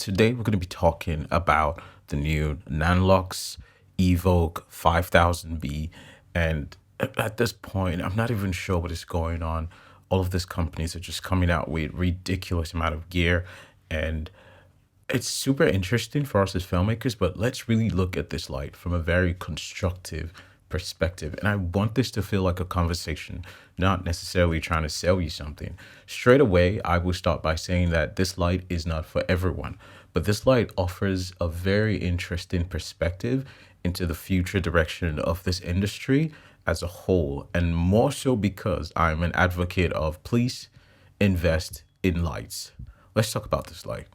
Today we're going to be talking about the new Nanlux Evoke 5000B, and at this point I'm not even sure what is going on. All of these companies are just coming out with ridiculous amount of gear, and it's super interesting for us as filmmakers, but let's really look at this light from a very constructive perspective. And I want this to feel like a conversation, not necessarily trying to sell you something. Straight away, I will start by saying that this light is not for everyone, but this light offers a very interesting perspective into the future direction of this industry as a whole, and more so because I'm an advocate of please invest in lights. Let's talk about this light.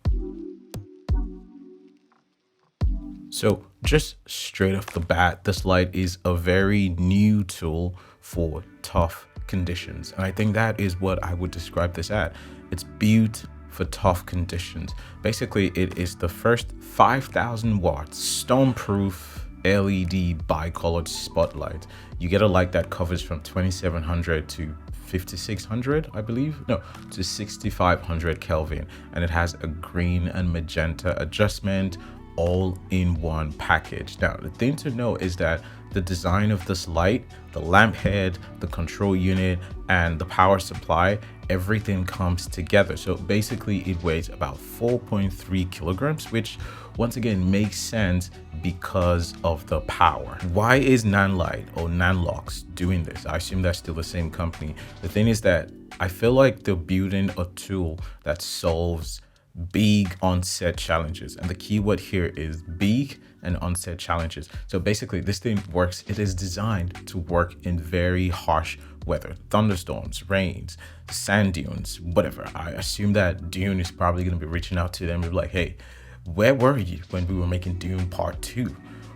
So just straight off the bat, this light is a very new tool for tough conditions. And I think that is what I would describe this at. It's built for tough conditions. Basically, it is the first 5,000 watts stormproof LED bicolored spotlight. You get a light that covers from 2700 to 5600, I believe, no, to 6500 Kelvin, and it has a green and magenta adjustment all in one package. Now, the thing to know is that the design of this light, the lamp head, the control unit, and the power supply, everything comes together. So basically it weighs about 4.3 kilograms, which once again makes sense because of the power. Why is Nanlite or Nanlux doing this? I assume that's still the same company. The thing is that I feel like they're building a tool that solves big onset challenges, and the keyword here is big and onset challenges. So basically this thing works, it is designed to work in very harsh weather, thunderstorms, rains, sand dunes, whatever. I assume that Dune is probably going to be reaching out to them and be like, hey, where were you when we were making Dune part 2?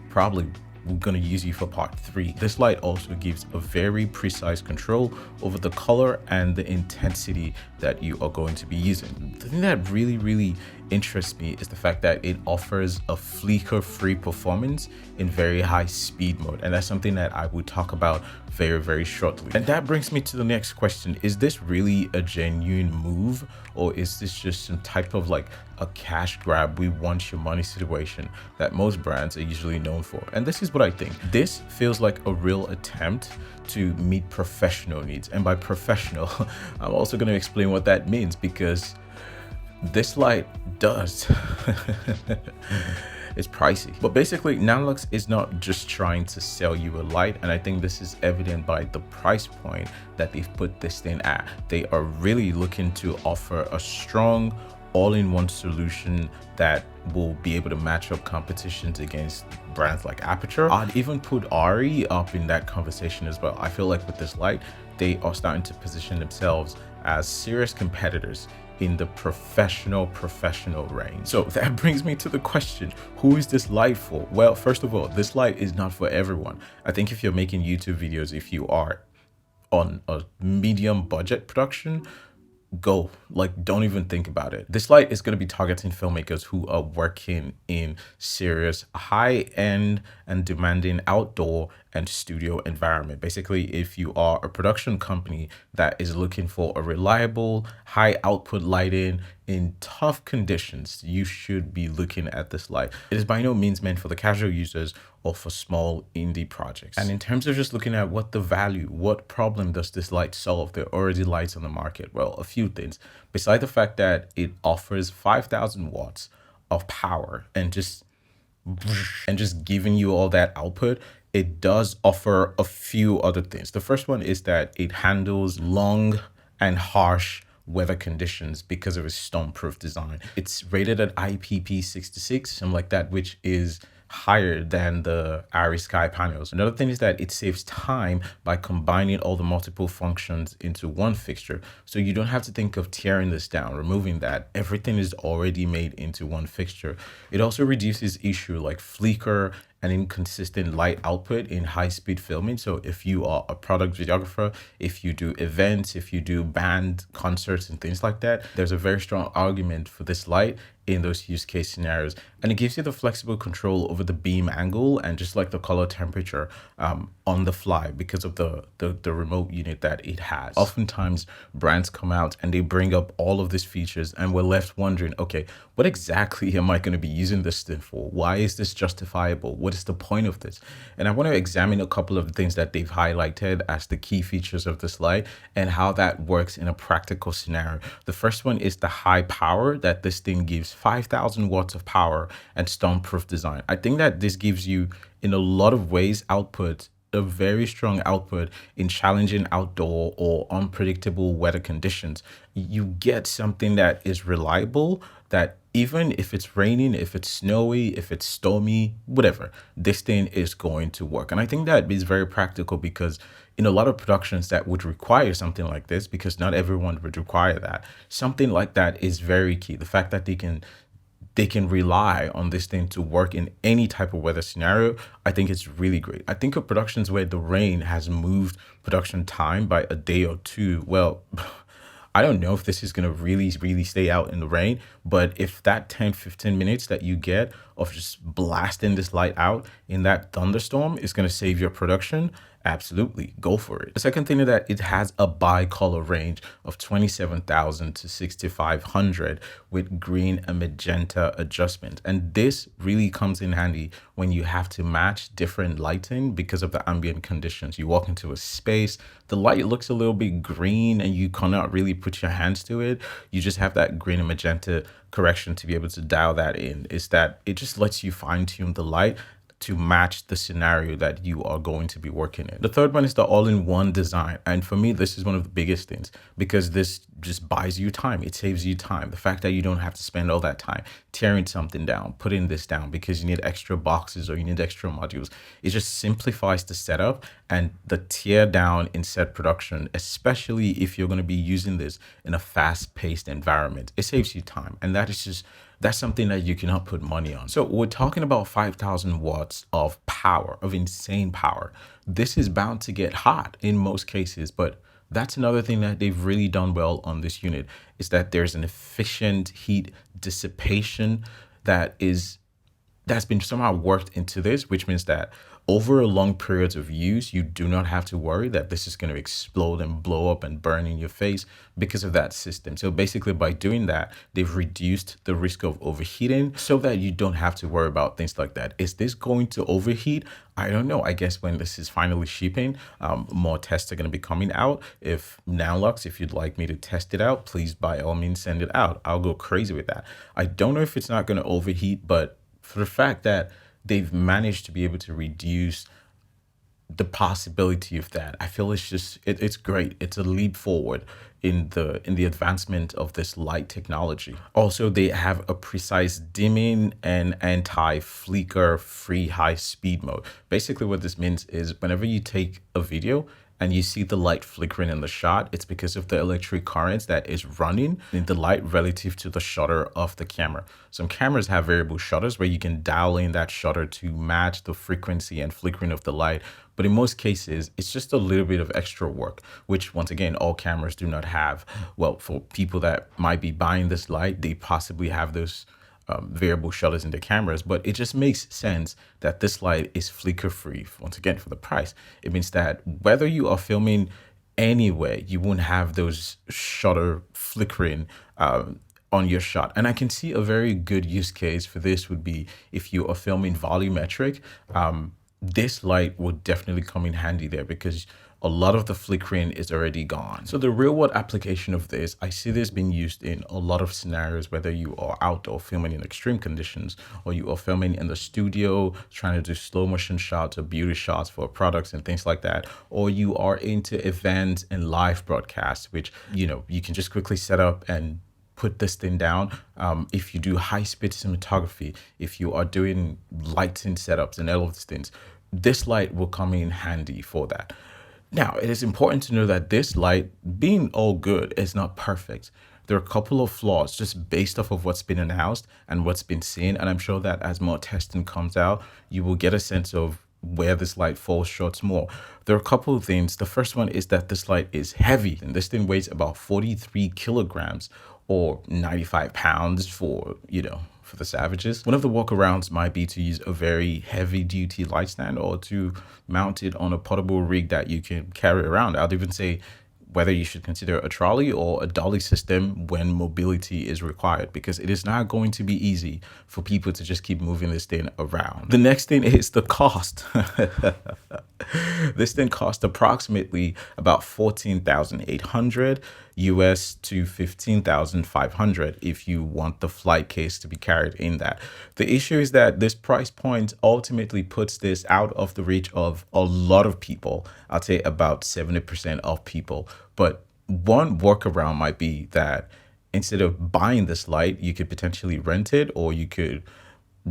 Probably we're going to use you for part 3. This light also gives a very precise control over the color and the intensity that you are going to be using. The thing that really interests me is the fact that it offers a flicker free performance in very high speed mode, and that's something that I will talk about very shortly. And that brings me to the next question: is this really a genuine move, or is this just some type of like a cash grab, we want your money situation that most brands are usually known for? And this is what I think. This feels like a real attempt to meet professional needs, and by professional I'm also going to explain what that means, because this light does it's pricey. But basically Nanlux is not just trying to sell you a light, and I think this is evident by the price point that they've put this thing at. They are really looking to offer a strong all-in-one solution that will be able to match up competitions against brands like Aperture. I'd even put Ari up in that conversation as well. I feel like with this light, they are starting to position themselves as serious competitors in the professional range. So that brings me to the question, who is this light for? Well, first of all, this light is not for everyone. I think if you're making YouTube videos, if you are on a medium budget production, go, like, don't even think about it. This light is going to be targeting filmmakers who are working in serious high-end and demanding outdoor and studio environment. Basically, if you are a production company that is looking for a reliable high output lighting in tough conditions, you should be looking at this light. It is by no means meant for the casual users or for small indie projects. And in terms of just looking at what the value, what problem does this light solve? There are already lights on the market. Well, a few things. Besides the fact that it offers 5,000 watts of power and just giving you all that output, it does offer a few other things. The first one is that it handles long and harsh weather conditions because of its stormproof design. It's rated at IPP66, something like that, which is higher than the Ari Sky panels. Another thing is that it saves time by combining all the multiple functions into one fixture. So you don't have to think of tearing this down, removing that. Everything is already made into one fixture. It also reduces issue like flicker and inconsistent light output in high-speed filming. So if you are a product videographer, if you do events, if you do band concerts and things like that, there's a very strong argument for this light in those use case scenarios. And it gives you the flexible control over the beam angle and just like the color temperature on the fly because of the remote unit that it has. Oftentimes brands come out and they bring up all of these features and we're left wondering, okay, what exactly am I going to be using this thing for? Why is this justifiable? What is the point of this? And I want to examine a couple of things that they've highlighted as the key features of this light and how that works in a practical scenario. The first one is the high power that this thing gives, 5,000 watts of power and storm-proof design. I think that this gives you, in a lot of ways, output, a very strong output in challenging outdoor or unpredictable weather conditions. You get something that is reliable, that even if it's raining, if it's snowy, if it's stormy, whatever, this thing is going to work. And I think that is very practical because in a lot of productions that would require something like this, because not everyone would require that, something like that is very key. The fact that they can rely on this thing to work in any type of weather scenario, I think it's really great. I think of productions where the rain has moved production time by a day or two. Well, I don't know if this is going to really stay out in the rain, but if that 10-15 minutes that you get of just blasting this light out in that thunderstorm is going to save your production, absolutely go for it. The second thing is that it has a bi-color range of 27,000 to 6,500 with green and magenta adjustment. And this really comes in handy when you have to match different lighting because of the ambient conditions. You walk into a space, the light looks a little bit green and you cannot really put your hands to it. You just have that green and magenta correction to be able to dial that in. Is that it just lets you fine tune the light to match the scenario that you are going to be working in. The third one is the all-in-one design. And for me, this is one of the biggest things because this just buys you time. It saves you time. The fact that you don't have to spend all that time tearing something down, putting this down because you need extra boxes or you need extra modules. It just simplifies the setup and the tear down in set production, especially if you're going to be using this in a fast-paced environment. It saves you time. And that's something that you cannot put money on. So we're talking about 5,000 watts of power, of insane power. This is bound to get hot in most cases, but that's another thing that they've really done well on this unit is that there's an efficient heat dissipation that's been somehow worked into this, which means that over a long periods of use, you do not have to worry that this is going to explode and blow up and burn in your face because of that system. So basically by doing that, they've reduced the risk of overheating so that you don't have to worry about things like that. Is this going to overheat? I don't know. I guess when this is finally shipping, more tests are going to be coming out. If Nanlux, if you'd like me to test it out, please by all means send it out. I'll go crazy with that. I don't know if it's not going to overheat, but for the fact that they've managed to be able to reduce the possibility of that, I feel it's great. It's a leap forward in the advancement of this light technology. Also, they have a precise dimming and anti-flicker free high speed mode. Basically what this means is whenever you take a video and you see the light flickering in the shot, it's because of the electric currents that is running in the light relative to the shutter of the camera. Some cameras have variable shutters where you can dial in that shutter to match the frequency and flickering of the light. But in most cases, it's just a little bit of extra work, which once again, all cameras do not have. Well, for people that might be buying this light, they possibly have those variable shutters in the cameras, but it just makes sense that this light is flicker free. Once again, for the price, it means that whether you are filming anywhere, you won't have those shutter flickering on your shot. And I can see a very good use case for this would be if you are filming volumetric. This light would definitely come in handy there because a lot of the flickering is already gone. So the real world application of this, I see this being used in a lot of scenarios, whether you are outdoor filming in extreme conditions or you are filming in the studio, trying to do slow motion shots or beauty shots for products and things like that, or you are into events and live broadcasts, which, you can just quickly set up and put this thing down. If you do high-speed cinematography, if you are doing lighting setups and all of these things, this light will come in handy for that. Now, it is important to know that this light, being all good, is not perfect. There are a couple of flaws just based off of what's been announced and what's been seen. And I'm sure that as more testing comes out, you will get a sense of where this light falls short more. There are a couple of things. The first one is that this light is heavy, and this thing weighs about 43 kilograms, or 95 pounds for, for the savages. One of the workarounds might be to use a very heavy duty light stand or to mount it on a portable rig that you can carry around. I'd even say whether you should consider a trolley or a dolly system when mobility is required, because it is not going to be easy for people to just keep moving this thing around. The next thing is the cost. This thing cost approximately about 14,800 US to 15,500 if you want the flight case to be carried in that. The issue is that this price point ultimately puts this out of the reach of a lot of people. I'd say about 70% of people. But one workaround might be that instead of buying this light, you could potentially rent it, or you could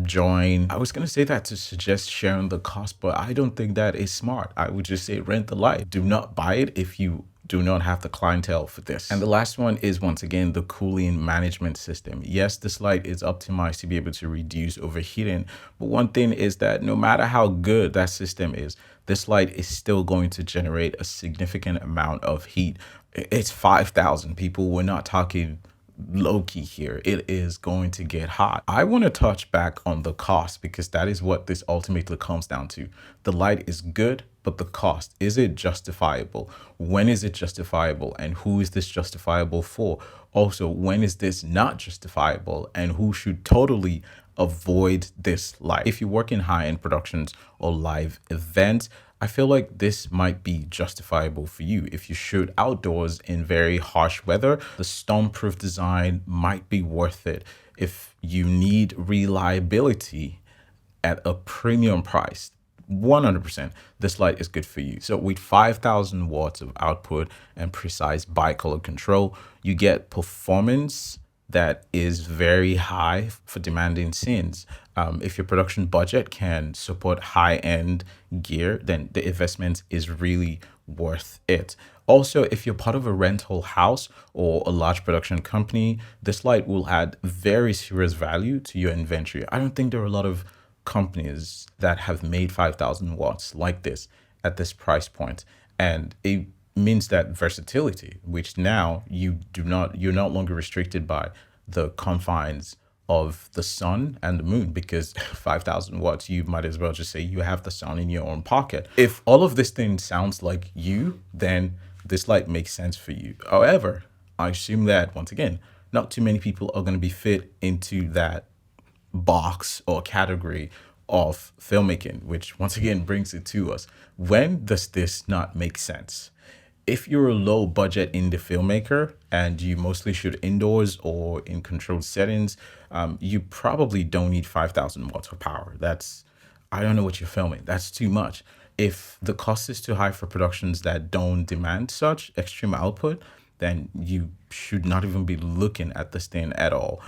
join. I was going to say that to suggest sharing the cost, but I don't think that is smart. I would just say rent the light. Do not buy it if you do not have the clientele for this. And the last one is, once again, the cooling management system. Yes, this light is optimized to be able to reduce overheating, but one thing is that no matter how good that system is, this light is still going to generate a significant amount of heat. It's 5,000 people. We're not talking low key here. It is going to get hot. I want to touch back on the cost, because that is what this ultimately comes down to. The light is good, but the cost, is it justifiable? When is it justifiable, and who is this justifiable for? Also, when is this not justifiable, and who should totally avoid this light? If you work in high-end productions or live events, I feel like this might be justifiable for you. If you shoot outdoors in very harsh weather, the stormproof design might be worth it. If you need reliability at a premium price, 100%, this light is good for you. So with 5,000 watts of output and precise bicolor control, you get performance that is very high for demanding scenes. If your production budget can support high-end gear, then the investment is really worth it. Also, if you're part of a rental house or a large production company, this light will add very serious value to your inventory. I don't think there are a lot of companies that have made 5,000 watts like this at this price point. And it means that versatility, which now you're no longer restricted by the confines of the sun and the moon, because 5,000 watts, you might as well just say you have the sun in your own pocket. If all of this thing sounds like you, then this light makes sense for you. However, I assume that, once again, not too many people are going to be fit into that box or category of filmmaking, which once again brings it to us. When does this not make sense? If you're a low budget indie filmmaker and you mostly shoot indoors or in controlled settings, you probably don't need 5,000 watts of power. I don't know what you're filming. That's too much. If the cost is too high for productions that don't demand such extreme output, then you should not even be looking at this thing at all.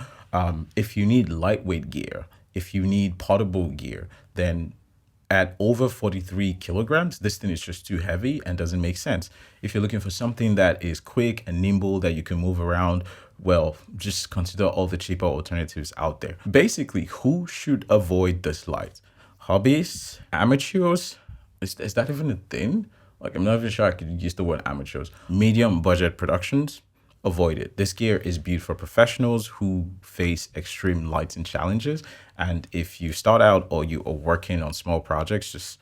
If you need lightweight gear, if you need portable gear, then at over 43 kilograms, this thing is just too heavy and doesn't make sense. If you're looking for something that is quick and nimble that you can move around, well, just consider all the cheaper alternatives out there. Basically, who should avoid this light? Hobbyists? Amateurs? Is that even a thing? Like, I'm not even sure I could use the word amateurs. Medium budget productions, avoid it. This gear is built for professionals who face extreme lighting challenges. And if you start out or you are working on small projects, just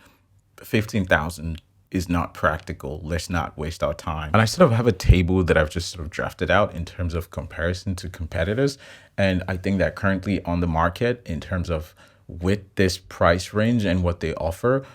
15,000 is not practical. Let's not waste our time. And I sort of have a table that I've just sort of drafted out in terms of comparison to competitors. And I think that currently on the market, in terms of with this price range and what they offer,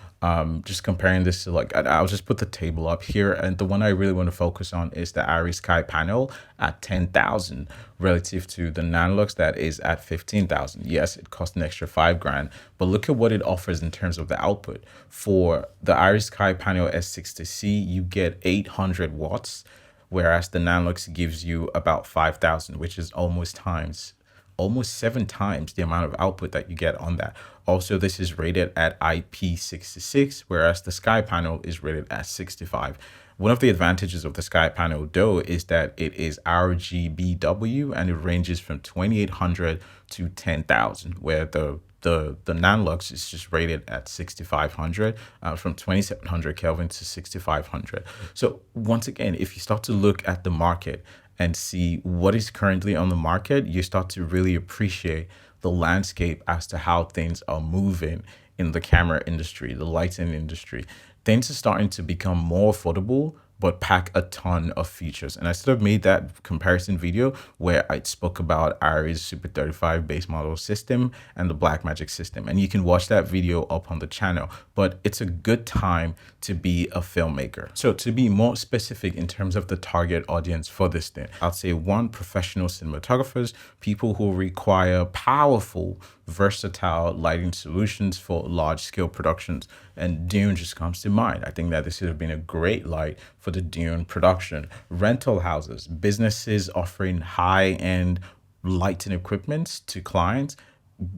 just comparing this to, like, I'll just put the table up here, and the one I really want to focus on is the Iris Sky panel at 10,000 relative to the Nanlux that is at 15,000. Yes, it costs an extra $5,000, but look at what it offers in terms of the output. For the Iris Sky panel S60C, you get 800 watts, whereas the Nanlux gives you about 5,000, which is almost 7 times the amount of output that you get on that. Also, this is rated at IP66, whereas the Sky panel is rated at 65. One of the advantages of the Sky panel, though, is that it is RGBW and it ranges from 2,800 to 10,000, where the Nanlux is just rated at 6,500, from 2,700 Kelvin to 6,500. So once again, if you start to look at the market and see what is currently on the market, you start to really appreciate the landscape as to how things are moving in the camera industry, the lighting industry. Things are starting to become more affordable, but pack a ton of features. And I sort of made that comparison video where I spoke about Ari's Super 35 base model system and the Blackmagic system. And you can watch that video up on the channel, but it's a good time to be a filmmaker. So to be more specific in terms of the target audience for this thing, I'd say one, professional cinematographers, people who require powerful, versatile lighting solutions for large scale productions. And Dune just comes to mind. I think that this would have been a great light for the Dune production. Rental houses, businesses offering high-end lighting equipment to clients.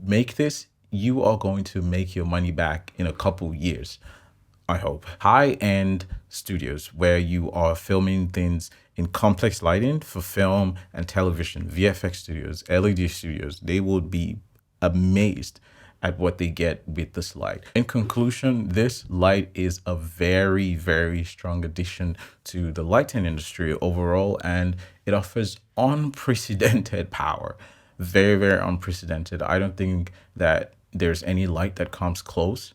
Make this, you are going to make your money back in a couple years, I hope. High-end studios where you are filming things in complex lighting for film and television, VFX studios, LED studios, they will be amazed at what they get with this light. In conclusion, this light is a very, very strong addition to the lighting industry overall, and it offers unprecedented power. Very, very unprecedented. I don't think that there's any light that comes close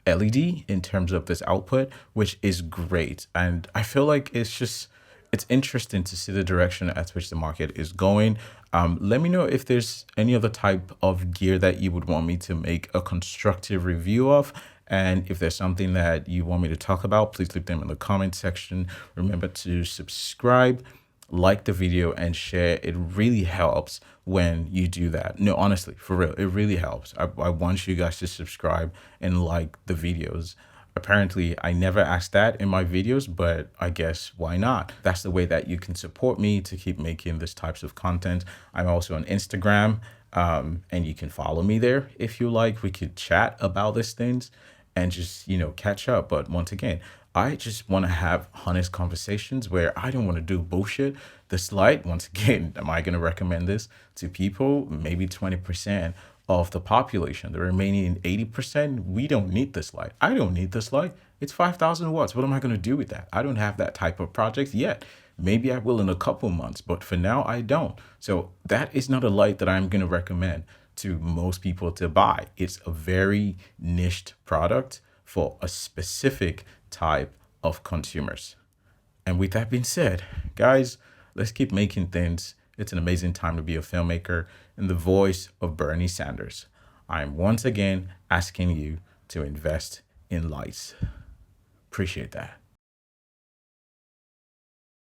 LED in terms of this output, which is great. And I feel like it's interesting to see the direction at which the market is going. Let me know if there's any other type of gear that you would want me to make a constructive review of. And if there's something that you want me to talk about, please leave them in the comment section. Remember to subscribe, like the video, and share. It really helps when you do that. No, honestly, for real, it really helps. I want you guys to subscribe and like the videos. Apparently, I never asked that in my videos, but I guess why not? That's the way that you can support me to keep making this types of content. I'm also on Instagram, and you can follow me there if you like. We could chat about these things and just, catch up. But once again, I just want to have honest conversations where I don't want to do bullshit. This light, once again, am I going to recommend this to people? Maybe 20% of the population. The remaining 80%, we don't need this light. I don't need this light. It's 5,000 watts. What am I going to do with that? I don't have that type of project yet. Maybe I will in a couple months, but for now I don't. So that is not a light that I'm going to recommend to most people to buy. It's a very niched product for a specific type of consumers. And with that being said, guys, let's keep making things. It's an amazing time to be a filmmaker. In the voice of Bernie Sanders, I'm once again asking you to invest in lights. Appreciate that.